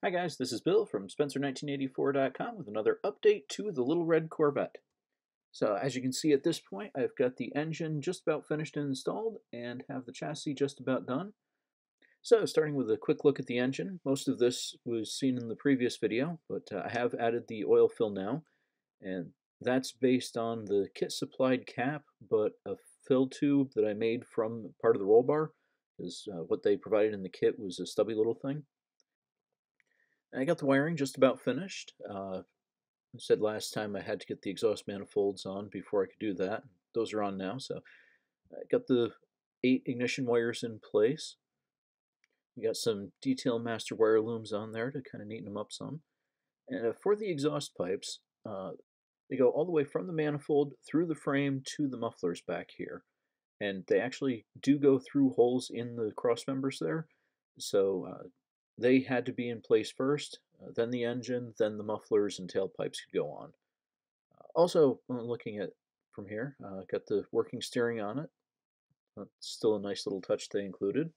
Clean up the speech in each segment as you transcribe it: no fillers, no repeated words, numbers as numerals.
Hi guys, this is Bill from Spencer1984.com with another update to the Little Red Corvette. So as you can see at this point, I've got the engine just about finished and installed and have the chassis just about done. So starting with a quick look at the engine, most of this was seen in the previous video, but I have added the oil fill now, and that's based on the kit supplied cap, but a fill tube that I made from part of the roll bar, because what they provided in the kit was a stubby little thing. I got the wiring just about finished. I said last time I had to get the exhaust manifolds on before I could do that. Those are on now, so I got the 8 ignition wires in place. We got some detail master wire looms on there to kind of neaten them up some. And for the exhaust pipes, they go all the way from the manifold through the frame to the mufflers back here. And they actually do go through holes in the cross members there. So they had to be in place first, then the engine, then the mufflers and tailpipes could go on. Also, looking at from here, got the working steering on it. Still a nice little touch they included.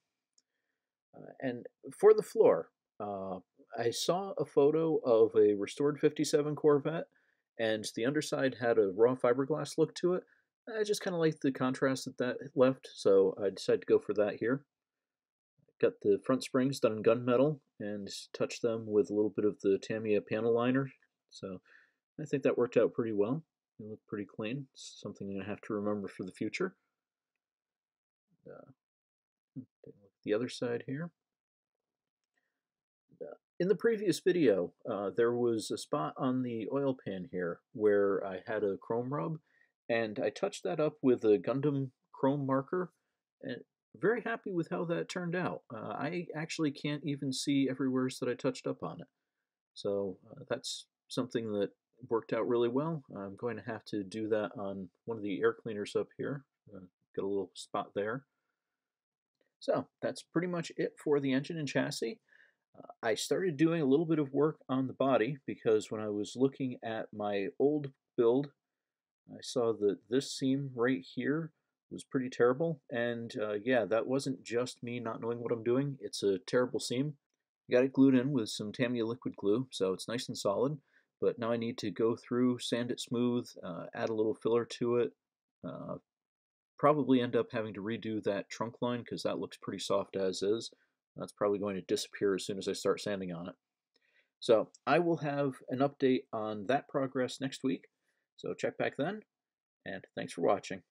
And for the floor, I saw a photo of a restored 57 Corvette, and the underside had a raw fiberglass look to it. I just kind of liked the contrast that left, so I decided to go for that here. Got the front springs done in gunmetal and touched them with a little bit of the Tamiya panel liner, so I think that worked out pretty well. They look pretty clean. It's something I'm going to have to remember for the future. Take a look at the other side here. In the previous video, there was a spot on the oil pan here where I had a chrome rub, and I touched that up with a Gundam chrome marker, and very happy with how that turned out. I actually can't even see everywhere that I touched up on it. So that's something that worked out really well. I'm going to have to do that on one of the air cleaners up here. Got a little spot there. So that's pretty much it for the engine and chassis. I started doing a little bit of work on the body because when I was looking at my old build, I saw that this seam right here was pretty terrible. And yeah, that wasn't just me not knowing what I'm doing. It's a terrible seam. I got it glued in with some Tamiya liquid glue, so it's nice and solid. But now I need to go through, sand it smooth, add a little filler to it. Uh, Probably end up having to redo that trunk line because that looks pretty soft as is. That's probably going to disappear as soon as I start sanding on it. So I will have an update on that progress next week. So check back then, and thanks for watching.